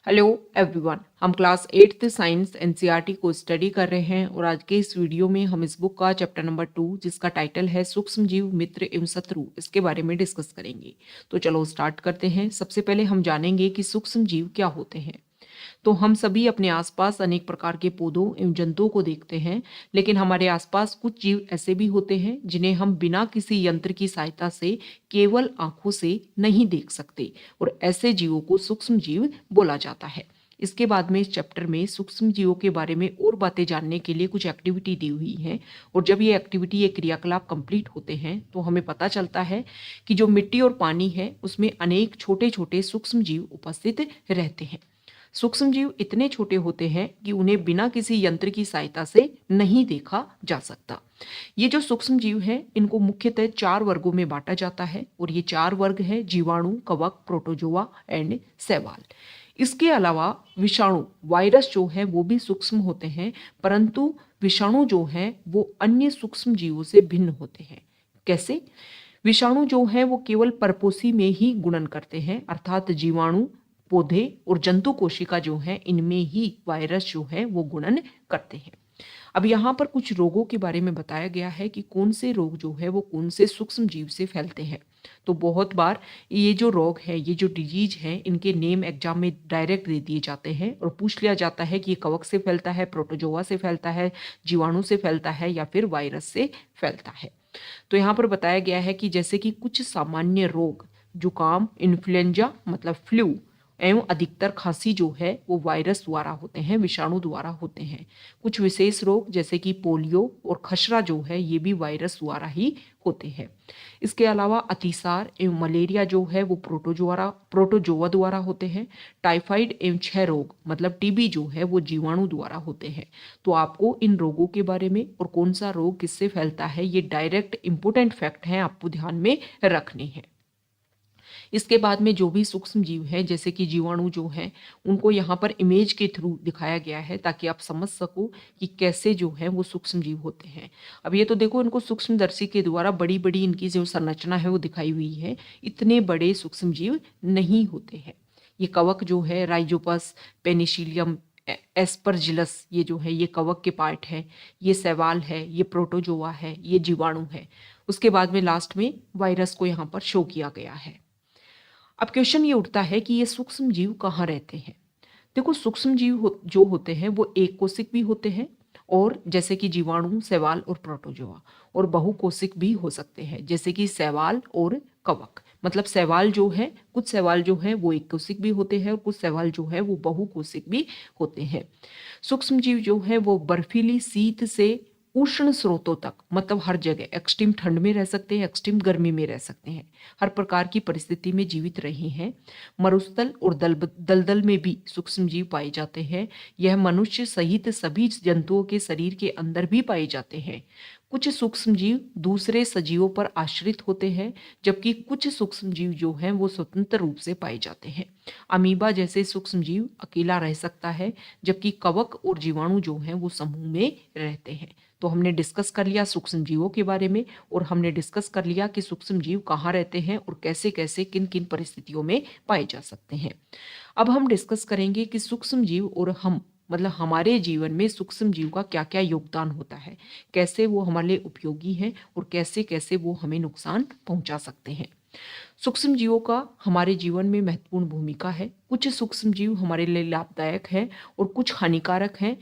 Hello everyone, हम class 8th science NCERT को study कर रहे हैं और आज के इस वीडियो में हम इस बुक का चैप्टर नंबर 2 जिसका टाइटल है सूक्ष्म जीव मित्र एवं शत्रु इसके बारे में डिस्कस करेंगे। तो चलो स्टार्ट करते हैं। सबसे पहले हम जानेंगे कि सूक्ष्म जीव क्या होते हैं। तो हम सभी अपने आसपास अनेक प्रकार के पौधों एवं जंतुओं को देखते हैं, लेकिन हमारे आसपास कुछ जीव ऐसे भी होते हैं जिन्हें हम बिना किसी यंत्र की सहायता से केवल आंखों से नहीं देख सकते और ऐसे जीवों को सूक्ष्म जीव बोला जाता है। इसके बाद में इस चैप्टर में सूक्ष्म जीवों के बारे में और बातें जानने के लिए कुछ एक्टिविटी दी हुई है और जब ये एक्टिविटी ये क्रियाकलाप कंप्लीट होते हैं तो हमें पता चलता है कि जो मिट्टी और पानी है उसमें अनेक छोटे छोटे सूक्ष्म जीव उपस्थित रहते हैं। सूक्ष्म जीव इतने छोटे होते हैं कि उन्हें बिना किसी यंत्र की सहायता से नहीं देखा जा सकता। ये जो सूक्ष्म जीव हैं इनको मुख्यतः 4 वर्गों में बांटा जाता है और ये 4 वर्ग है जीवाणु, कवक, प्रोटोजोआ एंड शैवाल। इसके अलावा विषाणु, वायरस जो है वो भी सूक्ष्म होते हैं, परंतु विषाणु जो है वो अन्य सूक्ष्म जीवों से भिन्न होते हैं। कैसे? विषाणु जो है वो केवल परपोषी में ही गुणन करते हैं, अर्थात जीवाणु, पौधे और जंतु कोशिका जो है इनमें ही वायरस जो है वो गुणन करते हैं। अब यहाँ पर कुछ रोगों के बारे में बताया गया है कि कौन से रोग जो है वो कौन से सूक्ष्म जीव से फैलते हैं। तो बहुत बार ये जो रोग है, ये जो डिजीज है, इनके नेम एग्जाम में डायरेक्ट दे दिए जाते हैं और पूछ लिया जाता है कि ये कवक से फैलता है, प्रोटोजोआ से फैलता है, जीवाणु से फैलता है या फिर वायरस से फैलता है। तो यहाँ पर बताया गया है कि जैसे कि कुछ सामान्य रोग, जुकाम, इन्फ्लुएंजा मतलब फ्लू एवं अधिकतर खांसी जो है वो वायरस द्वारा होते हैं, विषाणु द्वारा होते हैं। कुछ विशेष रोग जैसे कि पोलियो और खसरा जो है ये भी वायरस द्वारा ही होते हैं। इसके अलावा अतिसार एवं मलेरिया जो है वो प्रोटोजोआ द्वारा होते हैं। टाइफाइड एवं क्षय रोग मतलब टीबी जो है वो जीवाणु द्वारा होते हैं। तो आपको इन रोगों के बारे में और कौन सा रोग किससे फैलता है ये डायरेक्ट इंपोर्टेंट फैक्ट हैं, आपको ध्यान में रखने हैं। इसके बाद में जो भी सूक्ष्म जीव है जैसे कि जीवाणु जो है उनको यहाँ पर इमेज के थ्रू दिखाया गया है ताकि आप समझ सको कि कैसे जो है वो सूक्ष्म जीव होते हैं। अब ये तो देखो, इनको सूक्ष्मदर्शी के द्वारा बड़ी बड़ी इनकी जो संरचना है वो दिखाई हुई है। इतने बड़े सूक्ष्म जीव नहीं होते हैं। ये कवक जो है राइजोपस, पेनिसिलियम, एस्परजिलस, ये जो है ये कवक के पार्ट है। ये शैवाल है, ये प्रोटोजोआ है, ये जीवाणु है। उसके बाद में लास्ट में वायरस को यहाँ पर शो किया गया है। अब क्वेश्चन ये उठता है कि ये सूक्ष्म जीव कहाँ रहते हैं। देखो, सूक्ष्म जीव जो होते हैं वो एक कोशिक भी होते हैं और जैसे कि जीवाणु, शैवाल और प्रोटोजोआ, और बहुकोशिक भी हो सकते हैं जैसे कि शैवाल और कवक। मतलब शैवाल जो है, कुछ शैवाल जो है वो एक कोशिक भी होते हैं और कुछ शैवाल जो है वो बहुकोशिक भी होते हैं। सूक्ष्म जीव जो है वो बर्फीली शीत से उष्ण स्रोतों तक, मतलब हर जगह, एक्सट्रीम ठंड में रह सकते हैं, एक्सट्रीम गर्मी में रह सकते हैं, हर प्रकार की परिस्थिति में जीवित रहे हैं। मरुस्थल और दलदल में भी सूक्ष्म जीव पाए जाते हैं। यह मनुष्य सहित सभी जंतुओं के शरीर के अंदर भी पाए जाते हैं। कुछ सूक्ष्म जीव दूसरे सजीवों पर आश्रित होते हैं, जबकि कुछ सूक्ष्म जीव जो हैं वो स्वतंत्र रूप से पाए जाते हैं। अमीबा जैसे सूक्ष्म जीव अकेला रह सकता है, जबकि कवक और जीवाणु जो हैं वो समूह में रहते हैं। तो हमने डिस्कस कर लिया सूक्ष्म जीवों के बारे में और हमने डिस्कस कर लिया कि सूक्ष्म जीव कहाँ रहते हैं और कैसे कैसे किन किन परिस्थितियों में पाए जा सकते हैं। अब हम डिस्कस करेंगे कि सूक्ष्म जीव और हम, मतलब हमारे जीवन में सूक्ष्म जीव का क्या क्या योगदान होता है, कैसे वो हमारे लिए उपयोगी है और कैसे कैसे वो हमें नुकसान पहुंचा सकते हैं। सूक्ष्म जीवों का हमारे जीवन में महत्वपूर्ण भूमिका है। कुछ सूक्ष्म जीव हमारे लिए लाभदायक है और कुछ हानिकारक हैं।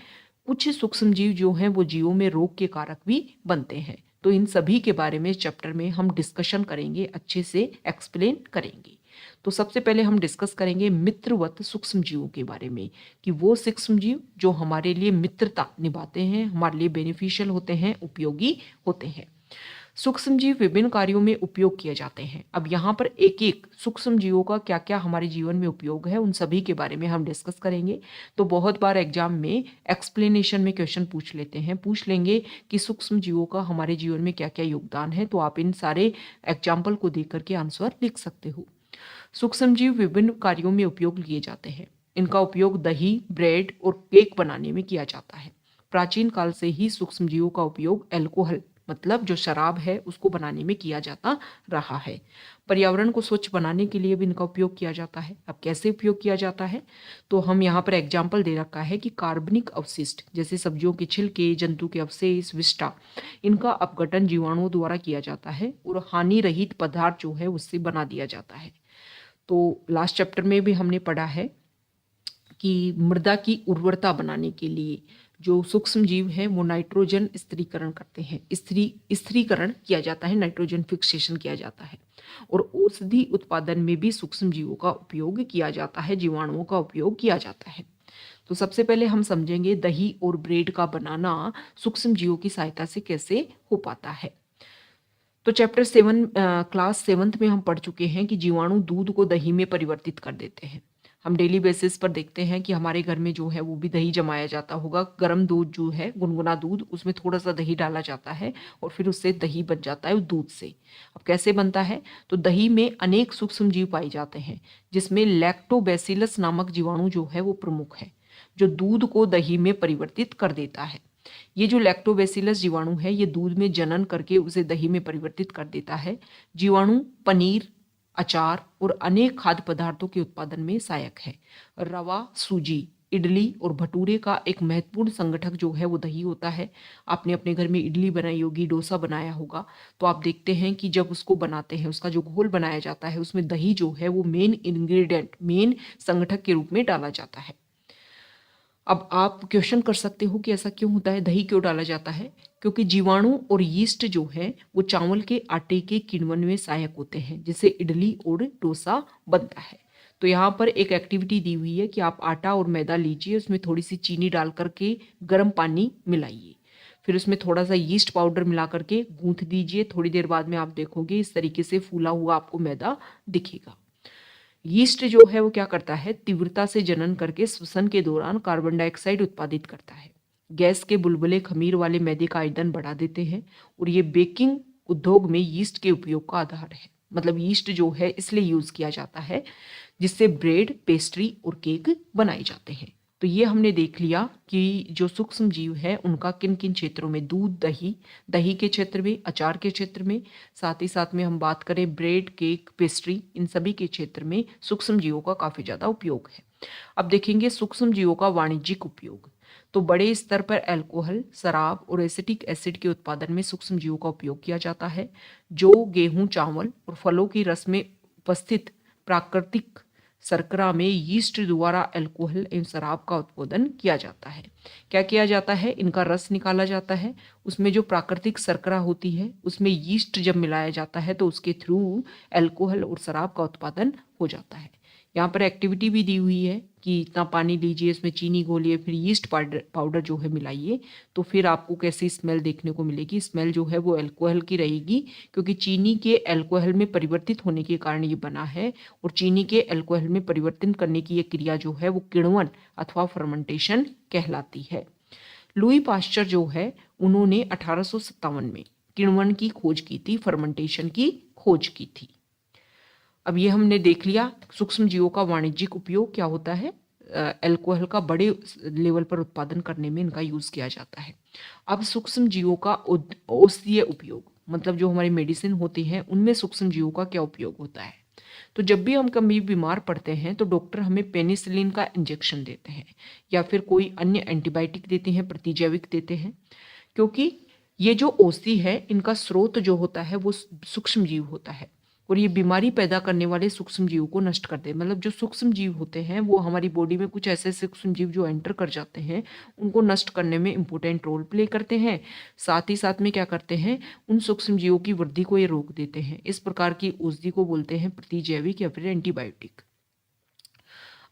कुछ सूक्ष्म जीव जो हैं वो जीवों में रोग के कारक भी बनते हैं। तो इन सभी के बारे में चैप्टर में हम डिस्कशन करेंगे, अच्छे से एक्सप्लेन करेंगे। तो सबसे पहले हम डिस्कस करेंगे मित्रवत सूक्ष्म जीवों के बारे में कि वो सूक्ष्म जीव जो हमारे लिए मित्रता निभाते हैं, हमारे लिए बेनिफिशियल होते हैं, उपयोगी होते हैं। सूक्ष्म जीव विभिन्न कार्यों में उपयोग किए जाते हैं। अब यहाँ पर एक एक सूक्ष्म जीवों का क्या क्या हमारे जीवन में उपयोग है उन सभी के बारे में हम डिस्कस करेंगे। तो बहुत बार एग्जाम में एक्सप्लेनेशन में क्वेश्चन पूछ लेंगे कि सूक्ष्म जीवों का हमारे जीवन में क्या क्या योगदान है। तो आप इन सारे एग्जाम्पल को देख करके आंसर लिख सकते हो। सूक्ष्म जीव विभिन्न कार्यों में उपयोग लिए जाते हैं। इनका उपयोग दही, ब्रेड और केक बनाने में किया जाता है। प्राचीन काल से ही सूक्ष्म जीवों का उपयोग अल्कोहल, मतलब जो शराब है, उसको बनाने में किया जाता रहा है। पर्यावरण को स्वच्छ बनाने के लिए भी इनका उपयोग किया जाता है। अब कैसे उपयोग किया जाता है, तो हम यहाँ पर एग्जाम्पल दे रखा है कि कार्बनिक अवशिष्ट जैसे सब्जियों के छिलके, जंतु के अवशेष, विष्ठा, इनका अपघटन जीवाणुओं द्वारा किया जाता है और हानि रहित पदार्थ जो है उससे बना दिया जाता है। तो लास्ट चैप्टर में भी हमने पढ़ा है कि मृदा की उर्वरता बनाने के लिए जो सूक्ष्म जीव है वो नाइट्रोजन स्थिरीकरण करते हैं, स्थिरीकरण किया जाता है, नाइट्रोजन फिक्सेशन किया जाता है। और औषधि उत्पादन में भी सूक्ष्म जीवों का उपयोग किया जाता है, जीवाणुओं का उपयोग किया जाता है। तो सबसे पहले हम समझेंगे दही और ब्रेड का बनाना सूक्ष्म जीवों की सहायता से कैसे हो पाता है। तो चैप्टर 7 क्लास 7th में हम पढ़ चुके हैं कि जीवाणु दूध को दही में परिवर्तित कर देते हैं। हम डेली बेसिस पर देखते हैं कि हमारे घर में जो है वो भी दही जमाया जाता होगा। गर्म दूध जो है, गुनगुना दूध, उसमें थोड़ा सा दही डाला जाता है और फिर उससे दही बन जाता है उस दूध से। अब कैसे बनता है, तो दही में अनेक सूक्ष्म जीव पाए जाते हैं जिसमें लैक्टोबैसिलस नामक जीवाणु जो है वो प्रमुख है, जो दूध को दही में परिवर्तित कर देता है। ये जो लैक्टोबैसिलस जीवाणु है ये दूध में जनन करके उसे दही में परिवर्तित कर देता है। जीवाणु पनीर, अचार और अनेक खाद्य पदार्थों के उत्पादन में सहायक है। रवा, सूजी, इडली और भटूरे का एक महत्वपूर्ण संगठक जो है वो दही होता है। आपने अपने घर में इडली बनाई होगी, डोसा बनाया होगा, तो आप देखते हैं कि जब उसको बनाते हैं, उसका जो घोल बनाया जाता है उसमें दही जो है वो मेन इंग्रेडिएंट, मेन संगठक के रूप में डाला जाता है। अब आप क्वेश्चन कर सकते हो कि ऐसा क्यों होता है, दही क्यों डाला जाता है? क्योंकि जीवाणु और यीस्ट जो है वो चावल के आटे के किण्वन में सहायक होते हैं, जिससे इडली और डोसा बनता है। तो यहाँ पर एक एक्टिविटी दी हुई है कि आप आटा और मैदा लीजिए, उसमें थोड़ी सी चीनी डाल करके गर्म पानी मिलाइए, फिर उसमें थोड़ा सा यीस्ट पाउडर मिला करके गूंथ दीजिए। थोड़ी देर बाद में आप देखोगे इस तरीके से फूला हुआ आपको मैदा दिखेगा। यीस्ट जो है वो क्या करता है, तीव्रता से जनन करके श्वसन के दौरान कार्बन डाइऑक्साइड उत्पादित करता है। गैस के बुलबुले खमीर वाले मैदे का आयतन बढ़ा देते हैं और ये बेकिंग उद्योग में यीस्ट के उपयोग का आधार है। मतलब यीस्ट जो है इसलिए यूज किया जाता है जिससे ब्रेड, पेस्ट्री और केक बनाए जाते हैं। तो ये हमने देख लिया कि जो सूक्ष्म जीव है उनका किन किन क्षेत्रों में, दूध, दही, दही के क्षेत्र में, अचार के क्षेत्र में, साथ ही साथ में हम बात करें ब्रेड, केक, पेस्ट्री, इन सभी के क्षेत्र में सूक्ष्म जीवों का काफी ज्यादा उपयोग है। अब देखेंगे सूक्ष्म जीवों का वाणिज्यिक उपयोग। तो बड़े स्तर पर अल्कोहल, शराब और एसिटिक एसिड के उत्पादन में सूक्ष्म जीवों का उपयोग किया जाता है। जो गेहूं, चावल और फलों की रस में उपस्थित प्राकृतिक शर्करा में यीस्ट द्वारा अल्कोहल एवं शराब का उत्पादन किया जाता है। क्या किया जाता है, इनका रस निकाला जाता है, उसमें जो प्राकृतिक शर्करा होती है उसमें यीस्ट जब मिलाया जाता है तो उसके थ्रू अल्कोहल और शराब का उत्पादन हो जाता है। यहाँ पर एक्टिविटी भी दी हुई है कि इतना पानी लीजिए, इसमें चीनी घोलिए, फिर यीस्ट पाउडर जो है मिलाइए, तो फिर आपको कैसी स्मेल देखने को मिलेगी। स्मेल जो है वो अल्कोहल की रहेगी, क्योंकि चीनी के अल्कोहल में परिवर्तित होने के कारण ये बना है। और चीनी के अल्कोहल में परिवर्तन करने की ये क्रिया जो है वो किण्वन अथवा फर्मेंटेशन कहलाती है। लुई पाश्चर जो है उन्होंने 1857 में किण्वन की खोज की थी, फर्मेंटेशन की खोज की थी। अब ये हमने देख लिया सूक्ष्म जीवों का वाणिज्यिक उपयोग क्या होता है। अल्कोहल का बड़े लेवल पर उत्पादन करने में इनका यूज किया जाता है। अब सूक्ष्म जीवों का औषधीय उपयोग, मतलब जो हमारी मेडिसिन होती है उनमें सूक्ष्म जीवों का क्या उपयोग होता है। तो जब भी हम कभी बीमार पड़ते हैं तो डॉक्टर हमें पेनिसिलिन का इंजेक्शन देते हैं या फिर कोई अन्य एंटीबायोटिक देते हैं, प्रतिजैविक देते हैं, क्योंकि ये जो औषधि है इनका स्रोत जो होता है वो सूक्ष्म जीव होता है और ये बीमारी पैदा करने वाले सूक्ष्म जीव को नष्ट कर दे। मतलब जो सूक्ष्म जीव होते हैं वो हमारी बॉडी में कुछ ऐसे सूक्ष्म जीव जो एंटर कर जाते हैं उनको नष्ट करने में इंपॉर्टेंट रोल प्ले करते हैं। साथ ही साथ में क्या करते हैं, उन सूक्ष्म जीवों की वृद्धि को ये रोक देते हैं। इस प्रकार की औषधि को बोलते हैं प्रतिजैविक या फिर एंटीबायोटिक।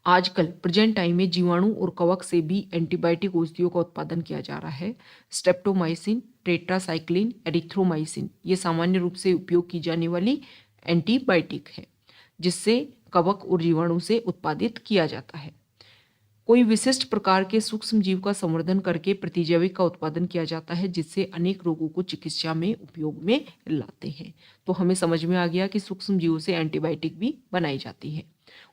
आजकल प्रेजेंट टाइम में जीवाणु और कवक से भी एंटीबायोटिक औषधियों का उत्पादन किया जा रहा है। स्ट्रेप्टोमाइसिन, टेट्रासाइक्लिन, एरिथ्रोमाइसिन ये सामान्य रूप से उपयोग की जाने वाली एंटीबायोटिक है जिससे कवक और जीवाणु से उत्पादित किया जाता है। कोई विशिष्ट प्रकार के सूक्ष्म जीव का संवर्धन करके प्रतिजैविक का उत्पादन किया जाता है जिससे अनेक रोगों को चिकित्सा में उपयोग में लाते हैं। तो हमें समझ में आ गया कि सूक्ष्म जीवों से एंटीबायोटिक भी बनाई जाती है।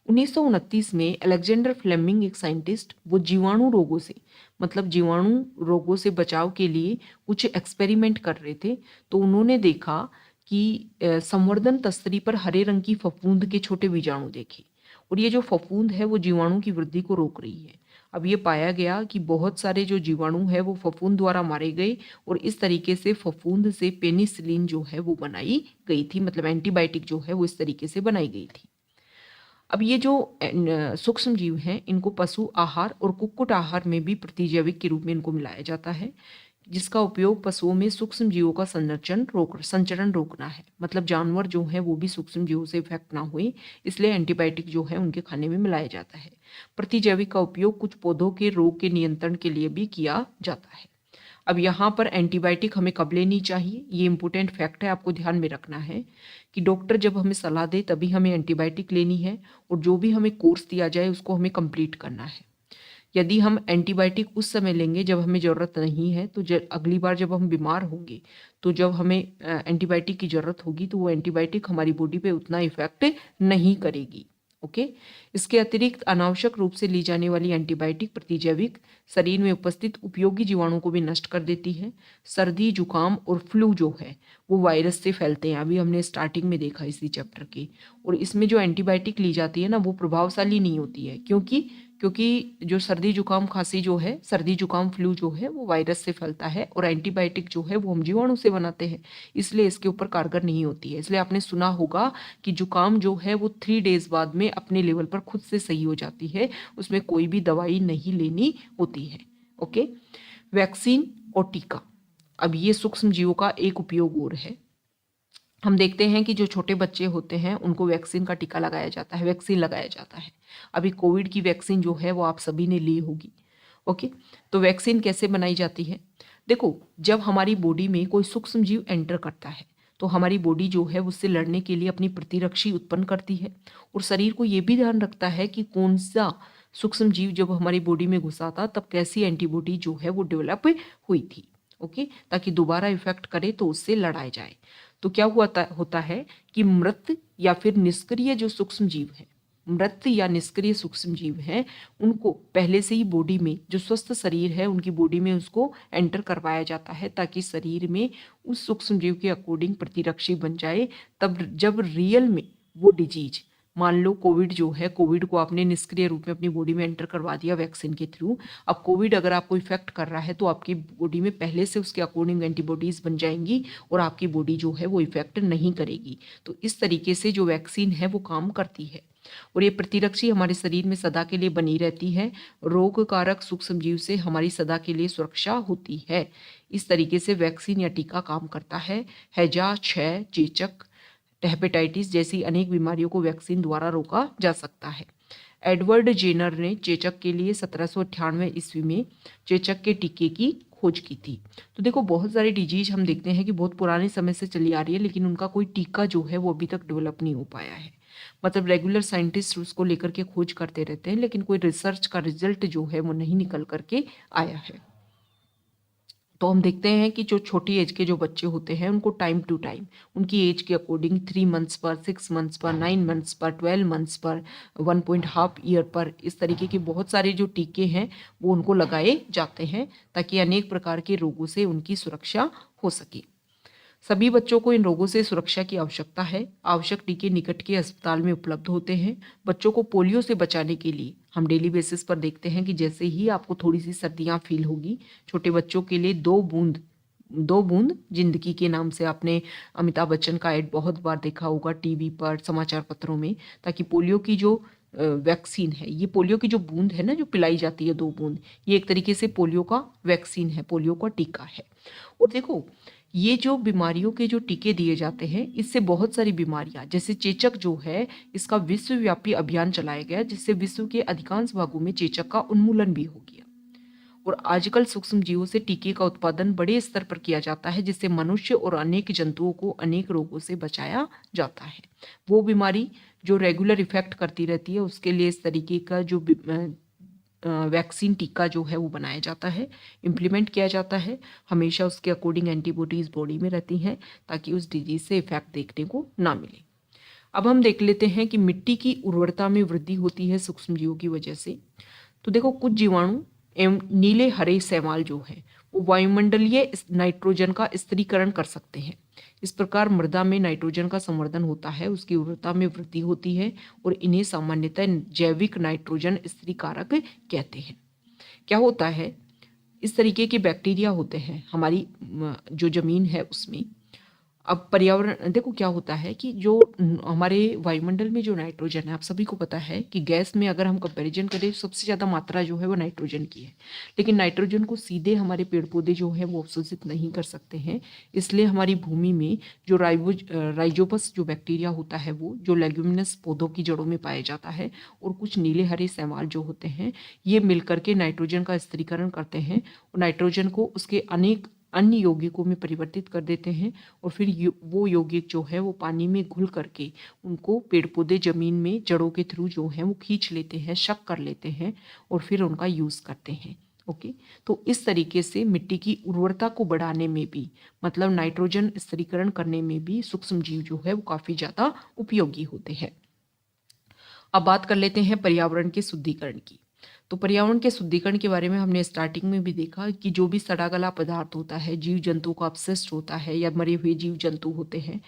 1929 में अलेक्जेंडर फ्लेमिंग एक साइंटिस्ट, वो जीवाणु रोगों से, मतलब जीवाणु रोगों से बचाव के लिए कुछ एक्सपेरिमेंट कर रहे थे। तो उन्होंने देखा कि संवर्धन तस्तरी पर हरे रंग की फफूंद के छोटे बीजाणु देखे और ये जो फफूंद है वो जीवाणु की वृद्धि को रोक रही है। अब ये पाया गया कि बहुत सारे जो जीवाणु है वो फफूंद द्वारा मारे गए और इस तरीके से फफूंद से पेनिसिलिन जो है वो बनाई गई थी, मतलब एंटीबायोटिक जो है वो इस तरीके से बनाई गई थी। अब ये जो सूक्ष्म जीव हैं इनको पशु आहार और कुक्कुट आहार में भी प्रतिजैविक के रूप में इनको मिलाया जाता है, जिसका उपयोग पशुओं में सूक्ष्म जीवों का संचरण रोकना है। मतलब जानवर जो हैं वो भी सूक्ष्म जीवों से इफेक्ट ना हुए, इसलिए एंटीबायोटिक जो है उनके खाने में मिलाया जाता है। प्रतिजैविक का उपयोग कुछ पौधों के रोग के नियंत्रण के लिए भी किया जाता है। अब यहाँ पर एंटीबायोटिक हमें कब लेनी चाहिए, ये इंपॉर्टेंट फैक्ट है, आपको ध्यान में रखना है कि डॉक्टर जब हमें सलाह दे तभी हमें एंटीबायोटिक लेनी है और जो भी हमें कोर्स दिया जाए उसको हमें कंप्लीट करना है। यदि हम एंटीबायोटिक उस समय लेंगे जब हमें ज़रूरत नहीं है तो अगली बार जब हम बीमार होंगे तो जब हमें एंटीबायोटिक की ज़रूरत होगी तो वो एंटीबायोटिक हमारी बॉडी पे उतना इफेक्ट नहीं करेगी। ओके। इसके अतिरिक्त अनावश्यक रूप से ली जाने वाली एंटीबायोटिक प्रतिजैविक शरीर में उपस्थित उपयोगी जीवाणु को भी नष्ट कर देती है। सर्दी जुकाम और फ्लू जो है वो वायरस से फैलते हैं, अभी हमने स्टार्टिंग में देखा इसी चैप्टर के। और इसमें जो एंटीबायोटिक ली जाती है ना वो प्रभावशाली नहीं होती है, क्योंकि जो सर्दी जुकाम खांसी जो है, सर्दी जुकाम फ्लू जो है वो वायरस से फैलता है और एंटीबायोटिक जो है वो हम जीवाणु से बनाते हैं, इसलिए इसके ऊपर कारगर नहीं होती है। इसलिए आपने सुना होगा कि जुकाम जो है वो 3 डेज बाद में अपने लेवल पर खुद से सही हो जाती है, उसमें कोई भी दवाई नहीं लेनी होती है। ओके। वैक्सीन और टीका, अब ये सूक्ष्म जीवों का एक उपयोग और है। हम देखते हैं कि जो छोटे बच्चे होते हैं उनको वैक्सीन का टीका लगाया जाता है, वैक्सीन लगाया जाता है। अभी कोविड की वैक्सीन जो है वो आप सभी ने ली होगी। ओके। तो वैक्सीन कैसे बनाई जाती है? देखो, जब हमारी बॉडी में कोई सूक्ष्म जीव एंटर करता है तो हमारी बॉडी जो है उससे लड़ने के लिए अपनी प्रतिरक्षी उत्पन्न करती है और शरीर को ये भी ध्यान रखता है कि कौन सा सूक्ष्म जीव जब हमारी बॉडी में घुसा था तब कैसी एंटीबॉडी जो है वो डेवलप हुई थी। ओके, ताकि दोबारा इफेक्ट करे तो उससे लड़ाया जाए। तो क्या होता है कि मृत या फिर निष्क्रिय जो सूक्ष्म जीव है, मृत या निष्क्रिय सूक्ष्म जीव हैं, उनको पहले से ही बॉडी में, जो स्वस्थ शरीर है उनकी बॉडी में उसको एंटर करवाया जाता है ताकि शरीर में उस सूक्ष्म जीव के अकॉर्डिंग प्रतिरक्षी बन जाए। तब जब रियल में वो डिजीज, मान लो कोविड जो है, कोविड को आपने निष्क्रिय रूप में अपनी बॉडी में एंटर करवा दिया वैक्सीन के थ्रू। अब कोविड अगर आपको इफेक्ट कर रहा है तो आपकी बॉडी में पहले से उसके अकॉर्डिंग एंटीबॉडीज बन जाएंगी और आपकी बॉडी जो है वो इफेक्ट नहीं करेगी। तो इस तरीके से जो वैक्सीन है वो काम करती है और ये प्रतिरक्षी हमारे शरीर में सदा के लिए बनी रहती है। रोग कारक सूक्ष्म जीव से हमारी सदा के लिए सुरक्षा होती है। इस तरीके से वैक्सीन या टीका काम करता है। हैजा, क्षय, चेचक, हेपेटाइटिस जैसी अनेक बीमारियों को वैक्सीन द्वारा रोका जा सकता है। एडवर्ड जेनर ने चेचक के लिए 1798 ईस्वी में चेचक के टीके की खोज की थी। तो देखो, बहुत सारी डिजीज हम देखते हैं कि बहुत पुराने समय से चली आ रही है लेकिन उनका कोई टीका जो है वो अभी तक डेवलप नहीं हो पाया है। मतलब रेगुलर साइंटिस्ट उसको लेकर के खोज करते रहते हैं लेकिन कोई रिसर्च का रिजल्ट जो है वो नहीं निकल करके आया है। तो हम देखते हैं कि जो छोटी एज के जो बच्चे होते हैं उनको टाइम टू टाइम उनकी एज के अकॉर्डिंग 3 मंथ्स पर, 6 मंथ्स पर, 9 मंथ्स पर, 12 मंथ्स पर, 1.5 ईयर पर, इस तरीके के बहुत सारे जो टीके हैं वो उनको लगाए जाते हैं ताकि अनेक प्रकार के रोगों से उनकी सुरक्षा हो सके। सभी बच्चों को इन रोगों से सुरक्षा की आवश्यकता है। आवश्यक टीके निकट के अस्पताल में उपलब्ध होते हैं। बच्चों को पोलियो से बचाने के लिए हम डेली बेसिस पर देखते हैं कि जैसे ही आपको थोड़ी सी सर्दियाँ फील होगी, छोटे बच्चों के लिए 2 बूंद जिंदगी के नाम से आपने अमिताभ बच्चन का ऐड बहुत बार देखा होगा टीवी पर, समाचार पत्रों में, ताकि पोलियो की जो वैक्सीन है, ये पोलियो की जो बूंद है ना जो पिलाई जाती है 2 बूंद, ये एक तरीके से पोलियो का वैक्सीन है, पोलियो का टीका है। और देखो, ये जो बीमारियों के जो टीके दिए जाते हैं इससे बहुत सारी बीमारियां, जैसे चेचक जो है, इसका विश्वव्यापी अभियान चलाया गया जिससे विश्व के अधिकांश भागों में चेचक का उन्मूलन भी हो गया। और आजकल सूक्ष्म जीवों से टीके का उत्पादन बड़े स्तर पर किया जाता है जिससे मनुष्य और अनेक जंतुओं को अनेक रोगों से बचाया जाता है। वो बीमारी जो रेगुलर इफेक्ट करती रहती है उसके लिए इस तरीके का जो वैक्सीन टीका जो है वो बनाया जाता है, इम्प्लीमेंट किया जाता है। हमेशा उसके अकॉर्डिंग एंटीबॉडीज बॉडी में रहती हैं ताकि उस डिजीज से इफेक्ट देखने को ना मिले। अब हम देख लेते हैं कि मिट्टी की उर्वरता में वृद्धि होती है सूक्ष्म जीवों की वजह से। तो देखो, कुछ जीवाणु एवं नीले हरे शैवाल जो है वो वायुमंडलीय नाइट्रोजन का स्थिरीकरण कर सकते हैं। इस प्रकार मृदा में नाइट्रोजन का संवर्धन होता है, उसकी उर्वरता में वृद्धि होती है और इन्हें सामान्यतः जैविक नाइट्रोजन स्थिरीकारक कहते हैं। क्या होता है, इस तरीके के बैक्टीरिया होते हैं हमारी जो जमीन है उसमें। अब पर्यावरण देखो क्या होता है कि जो हमारे वायुमंडल में जो नाइट्रोजन है, आप सभी को पता है कि गैस में अगर हम कंपैरिजन करें तो सबसे ज़्यादा मात्रा जो है वो नाइट्रोजन की है। लेकिन नाइट्रोजन को सीधे हमारे पेड़ पौधे जो है वो अवशोषित नहीं कर सकते हैं। इसलिए हमारी भूमि में जो राइजोपस जो बैक्टीरिया होता है वो जो लेग्यूमिनस पौधों की जड़ों में पाया जाता है, और कुछ नीले हरे शैवाल जो होते हैं, ये मिलकर के नाइट्रोजन का स्थिरीकरण करते हैं और नाइट्रोजन को उसके अनेक अन्य यौगिकों में परिवर्तित कर देते हैं, और फिर वो यौगिक जो है वो पानी में घुल करके उनको पेड़ पौधे जमीन में जड़ों के थ्रू जो है वो खींच लेते हैं, शक कर लेते हैं और फिर उनका यूज़ करते हैं। ओके, तो इस तरीके से मिट्टी की उर्वरता को बढ़ाने में भी, मतलब नाइट्रोजन स्थिरीकरण करने में भी सूक्ष्म जीव जो है वो काफ़ी ज़्यादा उपयोगी होते हैं। अब बात कर लेते हैं पर्यावरण के शुद्धिकरण की। तो पर्यावरण के शुद्धिकरण के बारे में हमने स्टार्टिंग में भी देखा कि जो भी सड़ा गला पदार्थ होता है, जीव जंतु का अपशिष्ट होता है या मरे हुए जीव जंतु होते हैं,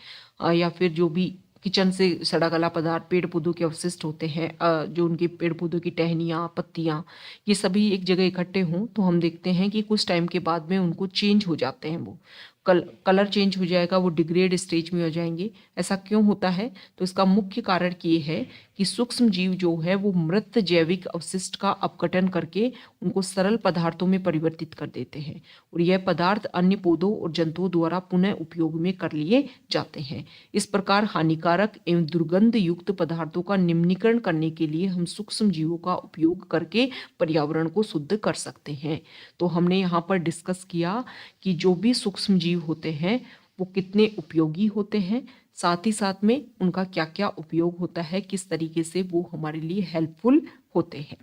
या फिर जो भी किचन से सड़ा गला पदार्थ, पेड़ पौधों के अवशिष्ट होते हैं, जो उनके पेड़ पौधों की टहनियाँ, पत्तियाँ, ये सभी एक जगह इकट्ठे हों तो हम देखते हैं कि कुछ टाइम के बाद में उनको चेंज हो जाते हैं, वो कलर चेंज हो जाएगा, वो डिग्रेड स्टेज में हो जाएंगे। ऐसा क्यों होता है? तो इसका मुख्य कारण ये है कि सूक्ष्म जीव जो है वो मृत जैविक अवशिष्ट का अपघटन करके उनको सरल पदार्थों में परिवर्तित कर देते हैं, और यह पदार्थ अन्य पौधों और जंतुओं द्वारा पुनः उपयोग में कर लिए जाते हैं। इस प्रकार हानिकारक एवं दुर्गंध युक्त पदार्थों का निम्नीकरण करने के लिए हम सूक्ष्म जीवों का उपयोग करके पर्यावरण को शुद्ध कर सकते हैं। तो हमने यहाँ पर डिस्कस किया कि जो भी सूक्ष्म जीव होते हैं वो कितने उपयोगी होते हैं, साथ ही साथ में उनका क्या क्या उपयोग होता है, किस तरीके से वो हमारे लिए हेल्पफुल होते हैं।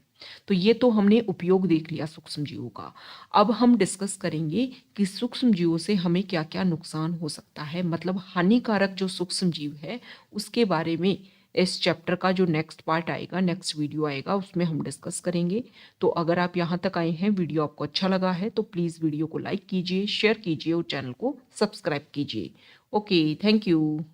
तो ये तो हमने उपयोग देख लिया सूक्ष्म जीवों का। अब हम डिस्कस करेंगे कि सूक्ष्म जीवों से हमें क्या क्या नुकसान हो सकता है, मतलब हानिकारक जो सूक्ष्म जीव है उसके बारे में इस चैप्टर का जो नेक्स्ट पार्ट आएगा, नेक्स्ट वीडियो आएगा, उसमें हम डिस्कस करेंगे। तो अगर आप यहाँ तक आए हैं, वीडियो आपको अच्छा लगा है तो प्लीज़ वीडियो को लाइक कीजिए, शेयर कीजिए और चैनल को सब्सक्राइब कीजिए। Okay, thank you.